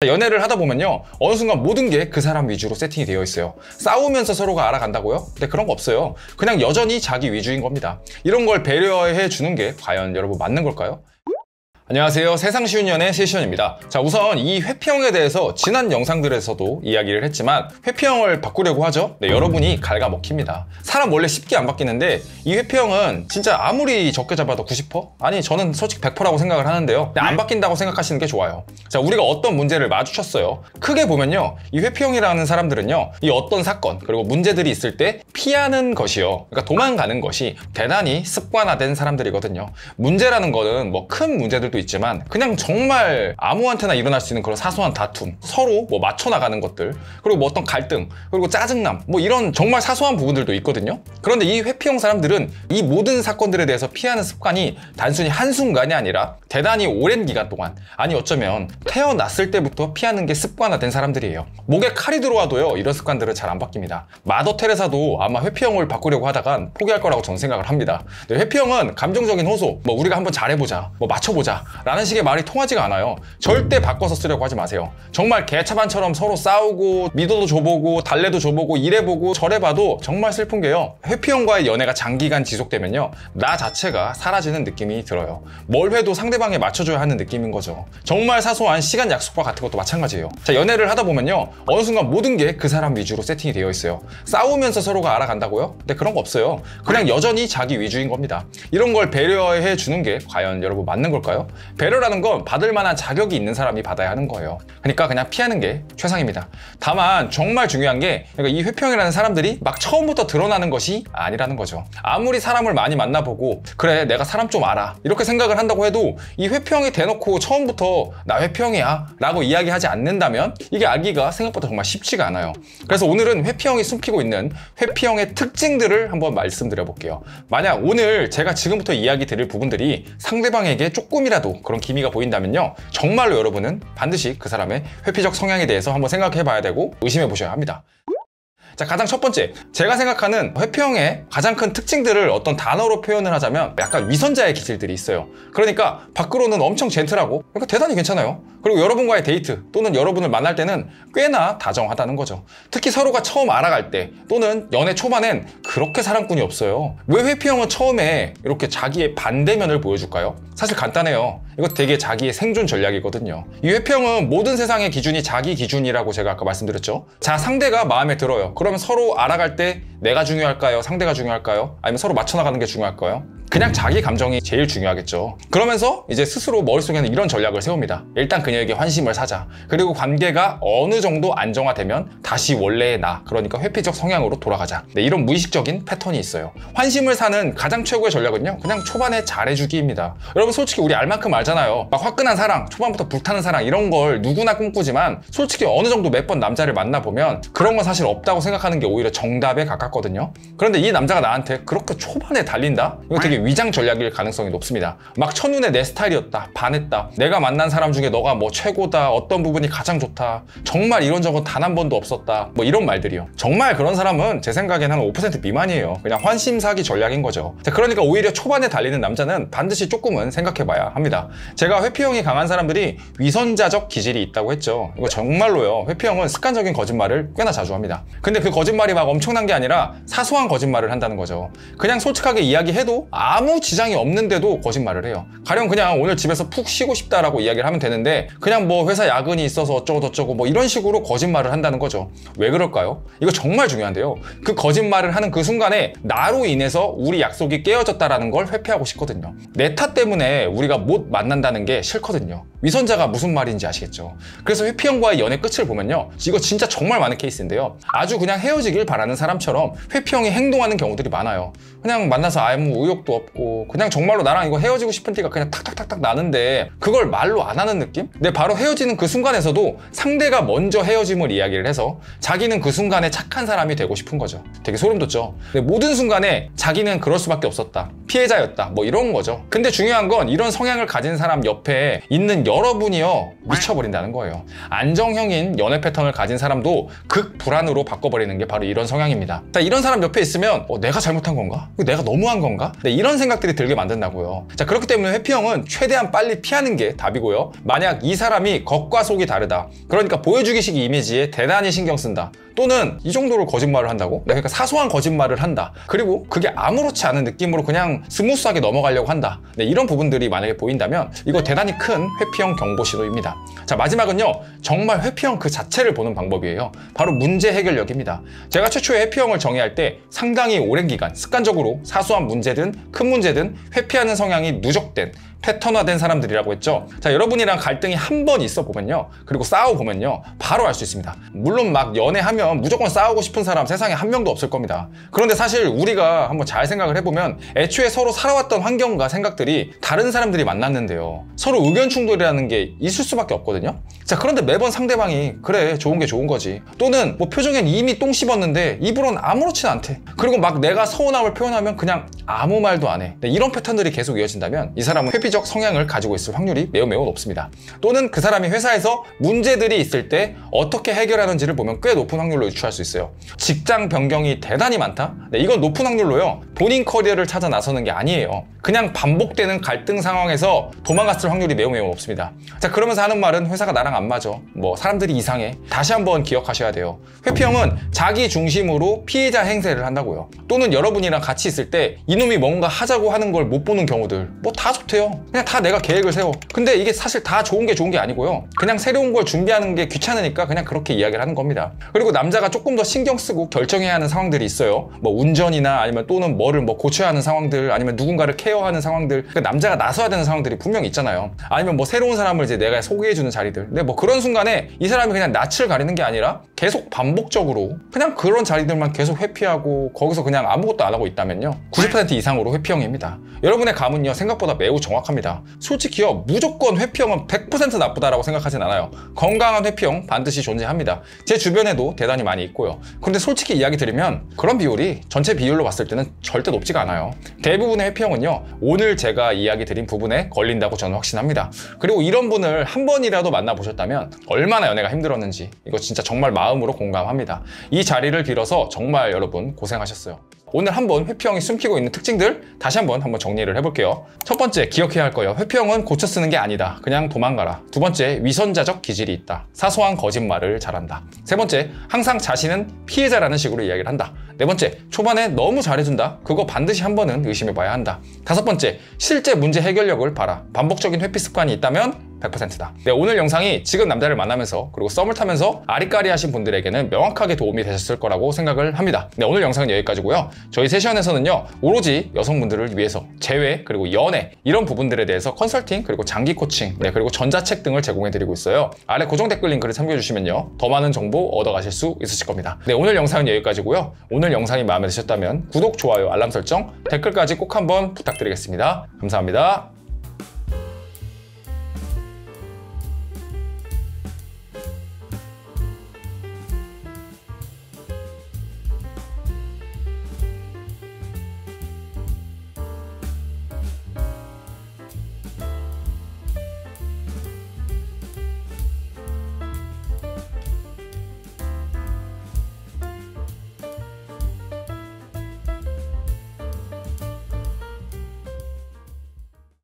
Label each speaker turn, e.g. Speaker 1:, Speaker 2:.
Speaker 1: 연애를 하다 보면요, 어느 순간 모든 게 그 사람 위주로 세팅이 되어 있어요. 싸우면서 서로가 알아간다고요? 근데 그런 거 없어요. 그냥 여전히 자기 위주인 겁니다. 이런 걸 배려해 주는 게 과연 여러분 맞는 걸까요? 안녕하세요. 세상 쉬운 연애 세시연입니다. 자, 우선 이 회피형에 대해서 지난 영상들에서도 이야기를 했지만 회피형을 바꾸려고 하죠. 네, 여러분이 갉아먹힙니다. 사람 원래 쉽게 안 바뀌는데 이 회피형은 진짜 아무리 적게 잡아도 90%? 아니, 저는 솔직히 100%라고 생각을 하는데요. 안 바뀐다고 생각하시는 게 좋아요. 자, 우리가 어떤 문제를 마주쳤어요. 크게 보면요, 이 회피형이라는 사람들은요, 이 어떤 사건 그리고 문제들이 있을 때 피하는 것이요, 그러니까 도망가는 것이 대단히 습관화된 사람들이거든요. 문제라는 거는 뭐 큰 문제들도 있지만 그냥 정말 아무한테나 일어날 수 있는 그런 사소한 다툼, 서로 뭐 맞춰 나가는 것들, 그리고 뭐 어떤 갈등, 그리고 짜증남, 뭐 이런 정말 사소한 부분들도 있거든요. 그런데 이 회피형 사람들은 이 모든 사건들에 대해서 피하는 습관이 단순히 한순간이 아니라 대단히 오랜 기간 동안, 아니 어쩌면 태어났을 때부터 피하는 게 습관화된 사람들이에요. 목에 칼이 들어와도요, 이런 습관들은 잘 안 바뀝니다. 마더 테레사도 아마 회피형을 바꾸려고 하다간 포기할 거라고 저는 생각을 합니다. 회피형은 감정적인 호소, 뭐 우리가 한번 잘해보자, 뭐 맞춰보자 라는 식의 말이 통하지가 않아요. 절대 바꿔서 쓰려고 하지 마세요. 정말 개차반처럼 서로 싸우고 미도도 줘보고 달래도 줘보고 이래보고 저래봐도 정말 슬픈 게요, 회피형과의 연애가 장기간 지속되면요, 나 자체가 사라지는 느낌이 들어요. 뭘 해도 상대방에 맞춰줘야 하는 느낌인 거죠. 정말 사소한 시간 약속과 같은 것도 마찬가지예요. 자, 연애를 하다 보면요, 어느 순간 모든 게 그 사람 위주로 세팅이 되어 있어요. 싸우면서 서로가 알아간다고요? 근데 그런 거 없어요. 그냥 여전히 자기 위주인 겁니다. 이런 걸 배려해 주는 게 과연 여러분 맞는 걸까요? 배려라는 건 받을 만한 자격이 있는 사람이 받아야 하는 거예요. 그러니까 그냥 피하는 게 최상입니다. 다만 정말 중요한 게, 그러니까 이 회피형이라는 사람들이 막 처음부터 드러나는 것이 아니라는 거죠. 아무리 사람을 많이 만나보고 그래 내가 사람 좀 알아 이렇게 생각을 한다고 해도 이 회피형이 대놓고 처음부터 나 회피형이야 라고 이야기하지 않는다면 이게 알기가 생각보다 정말 쉽지가 않아요. 그래서 오늘은 회피형이 숨기고 있는 회피형의 특징들을 한번 말씀드려 볼게요. 만약 오늘 제가 지금부터 이야기 드릴 부분들이 상대방에게 조금이라도 그런 기미가 보인다면요, 정말로 여러분은 반드시 그 사람의 회피적 성향에 대해서 한번 생각해 봐야 되고 의심해 보셔야 합니다. 자, 가장 첫 번째, 제가 생각하는 회피형의 가장 큰 특징들을 어떤 단어로 표현을 하자면 약간 위선자의 기질들이 있어요. 그러니까 밖으로는 엄청 젠틀하고, 그러니까 대단히 괜찮아요. 그리고 여러분과의 데이트 또는 여러분을 만날 때는 꽤나 다정하다는 거죠. 특히 서로가 처음 알아갈 때 또는 연애 초반엔 그렇게 사랑꾼이 없어요. 왜 회피형은 처음에 이렇게 자기의 반대면을 보여줄까요? 사실 간단해요. 이거 되게 자기의 생존 전략이거든요. 이 회피형은 모든 세상의 기준이 자기 기준이라고 제가 아까 말씀드렸죠. 자, 상대가 마음에 들어요. 그러면 서로 알아갈 때 내가 중요할까요? 상대가 중요할까요? 아니면 서로 맞춰 나가는 게 중요할까요? 그냥 자기 감정이 제일 중요하겠죠. 그러면서 이제 스스로 머릿속에는 이런 전략을 세웁니다. 일단 그녀에게 환심을 사자. 그리고 관계가 어느 정도 안정화되면 다시 원래의 나, 그러니까 회피적 성향으로 돌아가자. 네, 이런 무의식적인 패턴이 있어요. 환심을 사는 가장 최고의 전략은요, 그냥 초반에 잘해주기입니다. 여러분 솔직히 우리 알 만큼 알잖아요. 막 화끈한 사랑, 초반부터 불타는 사랑 이런 걸 누구나 꿈꾸지만 솔직히 어느 정도 몇 번 남자를 만나보면 그런 건 사실 없다고 생각하는 게 오히려 정답에 가깝거든요. 그런데 이 남자가 나한테 그렇게 초반에 달린다? 이거 되게 위장 전략일 가능성이 높습니다. 막 첫눈에 내 스타일이었다, 반했다, 내가 만난 사람 중에 너가 뭐 최고다, 어떤 부분이 가장 좋다, 정말 이런 적은 단 한 번도 없었다, 뭐 이런 말들이요. 정말 그런 사람은 제 생각엔 한 5% 미만이에요. 그냥 환심 사기 전략인 거죠. 자, 그러니까 오히려 초반에 달리는 남자는 반드시 조금은 생각해봐야 합니다. 제가 회피형이 강한 사람들이 위선자적 기질이 있다고 했죠. 이거 정말로요, 회피형은 습관적인 거짓말을 꽤나 자주 합니다. 근데 그 거짓말이 막 엄청난 게 아니라 사소한 거짓말을 한다는 거죠. 그냥 솔직하게 이야기해도 아무 지장이 없는데도 거짓말을 해요. 가령 그냥 오늘 집에서 푹 쉬고 싶다라고 이야기를 하면 되는데 그냥 뭐 회사 야근이 있어서 어쩌고 저쩌고 뭐 이런 식으로 거짓말을 한다는 거죠. 왜 그럴까요? 이거 정말 중요한데요, 그 거짓말을 하는 그 순간에 나로 인해서 우리 약속이 깨어졌다라는 걸 회피하고 싶거든요. 내 탓 때문에 우리가 못 만난다는 게 싫거든요. 위선자가 무슨 말인지 아시겠죠? 그래서 회피형과의 연애 끝을 보면요, 이거 진짜 정말 많은 케이스인데요, 아주 그냥 헤어지길 바라는 사람처럼 회피형이 행동하는 경우들이 많아요. 그냥 만나서 아무 의욕도 없고 그냥 정말로 나랑 이거 헤어지고 싶은 티가 그냥 탁탁탁탁 나는데 그걸 말로 안 하는 느낌? 근데 바로 헤어지는 그 순간에서도 상대가 먼저 헤어짐을 이야기를 해서 자기는 그 순간에 착한 사람이 되고 싶은 거죠. 되게 소름 돋죠? 근데 모든 순간에 자기는 그럴 수밖에 없었다, 피해자였다, 뭐 이런 거죠. 근데 중요한 건 이런 성향을 가진 사람 옆에 있는 여러분이요 미쳐버린다는 거예요. 안정형인 연애 패턴을 가진 사람도 극불안으로 바꿔버리는 게 바로 이런 성향입니다. 자, 이런 사람 옆에 있으면 내가 잘못한 건가? 내가 너무한 건가? 네, 이런 생각들이 들게 만든다고요. 자, 그렇기 때문에 회피형은 최대한 빨리 피하는 게 답이고요. 만약 이 사람이 겉과 속이 다르다, 그러니까 보여주기식 이미지에 대단히 신경 쓴다, 또는 이 정도로 거짓말을 한다고? 그러니까 사소한 거짓말을 한다, 그리고 그게 아무렇지 않은 느낌으로 그냥 스무스하게 넘어가려고 한다, 네, 이런 부분들이 만약에 보인다면 이거 대단히 큰 회피형 경보 신호입니다. 자, 마지막은요, 정말 회피형 그 자체를 보는 방법이에요. 바로 문제 해결력입니다. 제가 최초에 회피형을 정의할 때 상당히 오랜 기간 습관적으로 사소한 문제든 큰 문제든 회피하는 성향이 누적된 패턴화된 사람들이라고 했죠. 자, 여러분이랑 갈등이 한 번 있어 보면요, 그리고 싸워 보면요, 바로 알 수 있습니다. 물론 막 연애하면 무조건 싸우고 싶은 사람 세상에 한 명도 없을 겁니다. 그런데 사실 우리가 한번 잘 생각을 해보면 애초에 서로 살아왔던 환경과 생각들이 다른 사람들이 만났는데요, 서로 의견 충돌이라는 게 있을 수밖에 없거든요. 자, 그런데 매번 상대방이 그래 좋은 게 좋은 거지, 또는 뭐 표정엔 이미 똥 씹었는데 입으로는 아무렇지는 않대, 그리고 막 내가 서운함을 표현하면 그냥 아무 말도 안 해. 네, 이런 패턴들이 계속 이어진다면 이 사람은 회피적 성향을 가지고 있을 확률이 매우 높습니다. 또는 그 사람이 회사에서 문제들이 있을 때 어떻게 해결하는지를 보면 꽤 높은 확률로 유추할 수 있어요. 직장 변경이 대단히 많다? 네, 이건 높은 확률로요, 본인 커리어를 찾아 나서는 게 아니에요. 그냥 반복되는 갈등 상황에서 도망갔을 확률이 매우 높습니다. 자, 그러면서 하는 말은 회사가 나랑 안 맞아, 뭐 사람들이 이상해. 다시 한번 기억하셔야 돼요. 회피형은 자기 중심으로 피해자 행세를 한다고요. 또는 여러분이랑 같이 있을 때 이놈이 뭔가 하자고 하는 걸 못 보는 경우들, 뭐 다 좋대요. 그냥 다 내가 계획을 세워. 근데 이게 사실 다 좋은 게 아니고요, 그냥 새로운 걸 준비하는 게 귀찮으니까 그냥 그렇게 이야기를 하는 겁니다. 그리고 남자가 조금 더 신경 쓰고 결정해야 하는 상황들이 있어요. 뭐 운전이나 아니면 또는 뭐를 고쳐야 하는 상황들, 아니면 누군가를 케어하는 상황들, 그러니까 남자가 나서야 되는 상황들이 분명히 있잖아요. 아니면 뭐 새로운 사람을 이제 내가 소개해주는 자리들. 근데 뭐 그런 순간에 이 사람이 그냥 낯을 가리는 게 아니라 계속 반복적으로 그냥 그런 자리들만 계속 회피하고 거기서 그냥 아무것도 안 하고 있다면요, 90% 이상으로 회피형입니다. 여러분의 감은요 생각보다 매우 정확합니다. 솔직히요, 무조건 회피형은 100% 나쁘다라고 생각하진 않아요. 건강한 회피형 반드시 존재합니다. 제 주변에도 대단히 많이 있고요. 그런데 솔직히 이야기 드리면 그런 비율이 전체 비율로 봤을 때는 절대 높지가 않아요. 대부분의 회피형은요, 오늘 제가 이야기 드린 부분에 걸린다고 저는 확신합니다. 그리고 이런 분을 한 번이라도 만나보셨다면 얼마나 연애가 힘들었는지 이거 진짜 정말 마음으로 공감합니다. 이 자리를 빌어서 정말 여러분 고생하셨어요. 오늘 한번 회피형이 숨기고 있는 특징들 다시 한번 정리를 해볼게요. 첫 번째, 기억해야 할 거예요. 회피형은 고쳐 쓰는 게 아니다, 그냥 도망가라. 두 번째, 위선자적 기질이 있다. 사소한 거짓말을 잘한다. 세 번째, 항상 자신은 피해자라는 식으로 이야기를 한다. 네 번째, 초반에 너무 잘해준다. 그거 반드시 한 번은 의심해봐야 한다. 다섯 번째, 실제 문제 해결력을 봐라. 반복적인 회피 습관이 있다면 100%다. 네, 오늘 영상이 지금 남자를 만나면서 그리고 썸을 타면서 아리까리 하신 분들에게는 명확하게 도움이 되셨을 거라고 생각을 합니다. 네, 오늘 영상은 여기까지고요. 저희 세션에서는요, 오로지 여성분들을 위해서 재회 그리고 연애 이런 부분들에 대해서 컨설팅 그리고 장기 코칭, 네, 그리고 전자책 등을 제공해드리고 있어요. 아래 고정 댓글 링크를 참고해주시면요, 더 많은 정보 얻어가실 수 있으실 겁니다. 네, 오늘 영상은 여기까지고요. 오늘 영상이 마음에 드셨다면 구독, 좋아요, 알람 설정, 댓글까지 꼭 한번 부탁드리겠습니다. 감사합니다.